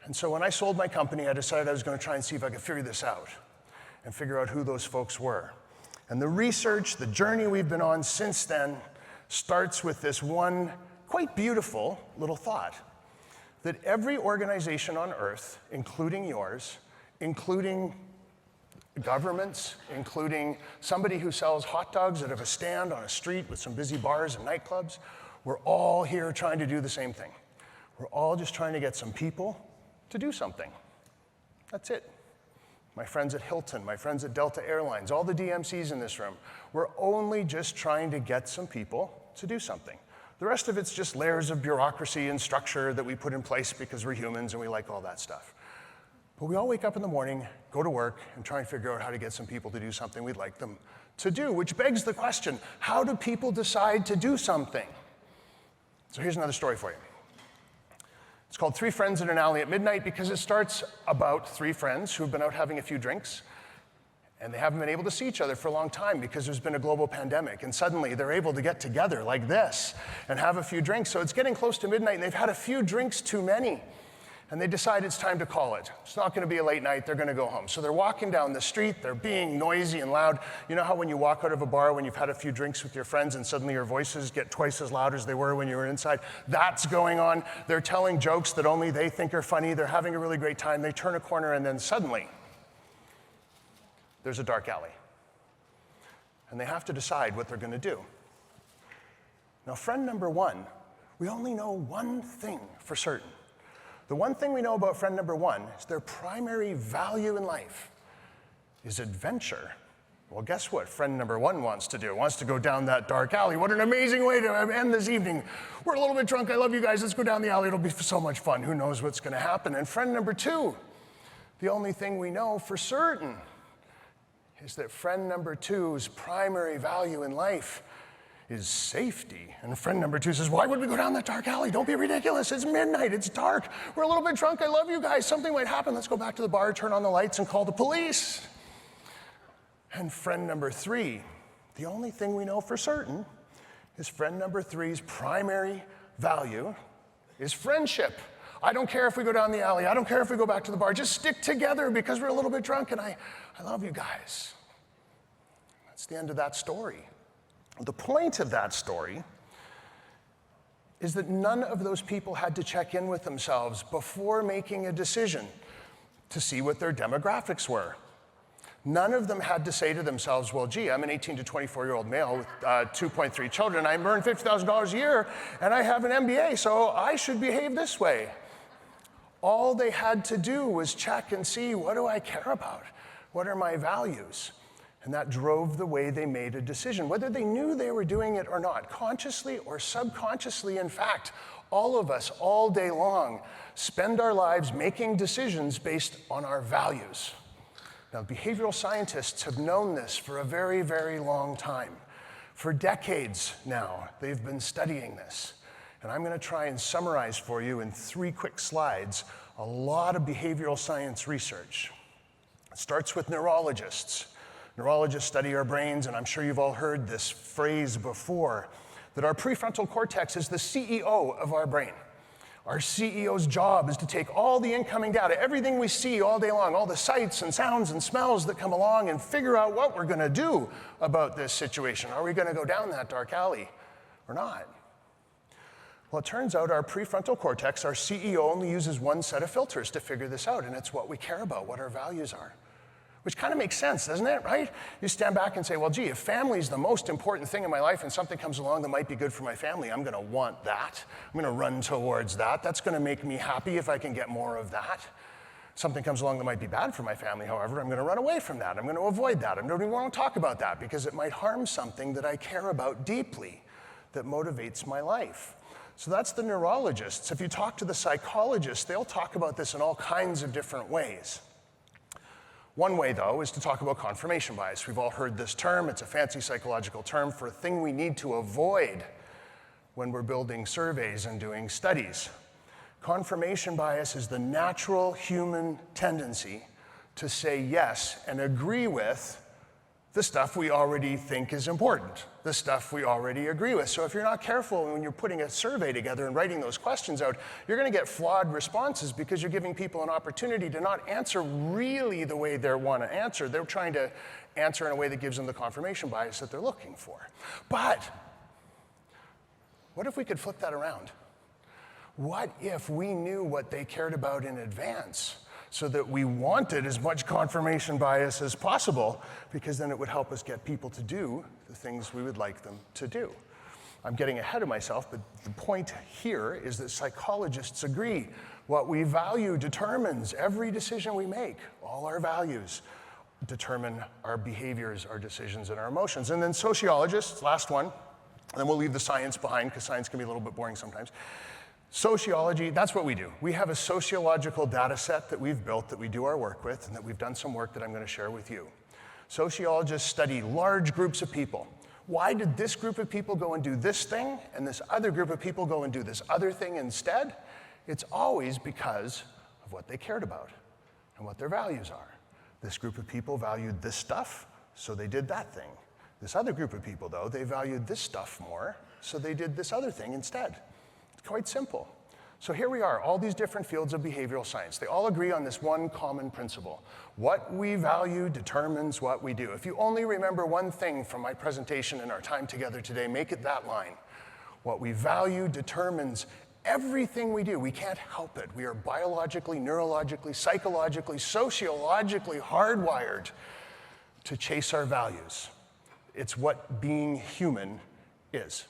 And so when I sold my company, I decided I was going to try and see if I could figure this out and figure out who those folks were. And the research, the journey we've been on since then, starts with this one quite beautiful little thought, that every organization on earth, including yours, including governments, including somebody who sells hot dogs out of a stand on a street with some busy bars and nightclubs, we're all here trying to do the same thing. We're all just trying to get some people to do something. That's it. My friends at Hilton, my friends at Delta Airlines, all the DMCs in this room, we're only just trying to get some people to do something. The rest of it's just layers of bureaucracy and structure that we put in place because we're humans and we like all that stuff. But we all wake up in the morning, go to work, and try and figure out how to get some people to do something we'd like them to do, which begs the question, how do people decide to do something? So here's another story for you. It's called Three Friends in an Alley at Midnight because it starts about three friends who've been out having a few drinks, and they haven't been able to see each other for a long time because there's been a global pandemic, and suddenly they're able to get together like this and have a few drinks. So it's getting close to midnight, and they've had a few drinks too many. And they decide it's time to call it. It's not going to be a late night, they're going to go home. So they're walking down the street, they're being noisy and loud. You know how when you walk out of a bar when you've had a few drinks with your friends and suddenly your voices get twice as loud as they were when you were inside? That's going on. They're telling jokes that only they think are funny. They're having a really great time. They turn a corner and then suddenly there's a dark alley. And they have to decide what they're going to do. Now, friend number one, we only know one thing for certain. The one thing we know about friend number one is their primary value in life is adventure. Well, guess what friend number one wants to do? Wants to go down that dark alley. What an amazing way to end this evening. We're a little bit drunk. I love you guys. Let's go down the alley. It'll be so much fun. Who knows what's going to happen? And friend number two, the only thing we know for certain is that friend number two's primary value in life is safety. And friend number two says, why would we go down that dark alley? Don't be ridiculous. It's midnight. It's dark. We're a little bit drunk. I love you guys. Something might happen. Let's go back to the bar, turn on the lights, and call the police. And friend number three, the only thing we know for certain is friend number three's primary value is friendship. I don't care if we go down the alley. I don't care if we go back to the bar. Just stick together because we're a little bit drunk, and I love you guys. That's the end of that story. The point of that story is that none of those people had to check in with themselves before making a decision to see what their demographics were. None of them had to say to themselves, well, gee, I'm an 18 to 24-year-old male with 2.3 children. I earn $50,000 a year, and I have an MBA, so I should behave this way. All they had to do was check and see, what do I care about? What are my values? And that drove the way they made a decision, whether they knew they were doing it or not, consciously or subconsciously. In fact, all of us, all day long, spend our lives making decisions based on our values. Now, behavioral scientists have known this for a very, very long time. For decades now, they've been studying this. And I'm going to try and summarize for you in 3 quick slides a lot of behavioral science research. It starts with neurologists. Neurologists study our brains, and I'm sure you've all heard this phrase before, that our prefrontal cortex is the CEO of our brain. Our CEO's job is to take all the incoming data, everything we see all day long, all the sights and sounds and smells that come along, and figure out what we're going to do about this situation. Are we going to go down that dark alley or not? Well, it turns out our prefrontal cortex, our CEO, only uses one set of filters to figure this out, and it's what we care about, what our values are. Which kind of makes sense, doesn't it, right? You stand back and say, well, gee, if family is the most important thing in my life and something comes along that might be good for my family, I'm going to want that. I'm going to run towards that. That's going to make me happy if I can get more of that. Something comes along that might be bad for my family, however, I'm going to run away from that. I'm going to avoid that. I don't even want to talk about that because it might harm something that I care about deeply that motivates my life. So that's the neurologists. If you talk to the psychologists, they'll talk about this in all kinds of different ways. One way, though, is to talk about confirmation bias. We've all heard this term. It's a fancy psychological term for a thing we need to avoid when we're building surveys and doing studies. Confirmation bias is the natural human tendency to say yes and agree with the stuff we already think is important, the stuff we already agree with. So if you're not careful when you're putting a survey together and writing those questions out, you're going to get flawed responses because you're giving people an opportunity to not answer really the way they want to answer. They're trying to answer in a way that gives them the confirmation bias that they're looking for. But what if we could flip that around? What if we knew what they cared about in advance so that we wanted as much confirmation bias as possible, because then it would help us get people to do the things we would like them to do. I'm getting ahead of myself, but the point here is that psychologists agree what we value determines every decision we make. All our values determine our behaviors, our decisions, and our emotions. And then sociologists, last one, and then we'll leave the science behind because science can be a little bit boring sometimes. Sociology, that's what we do. We have a sociological data set that we've built that we do our work with and that we've done some work that I'm going to share with you. Sociologists study large groups of people. Why did this group of people go and do this thing and this other group of people go and do this other thing instead? It's always because of what they cared about and what their values are. This group of people valued this stuff, so they did that thing. This other group of people, though, they valued this stuff more, so they did this other thing instead. Quite simple. So here we are, all these different fields of behavioral science. They all agree on this one common principle. What we value determines what we do. If you only remember one thing from my presentation and our time together today, make it that line. What we value determines everything we do. We can't help it. We are biologically, neurologically, psychologically, sociologically hardwired to chase our values. It's what being human is.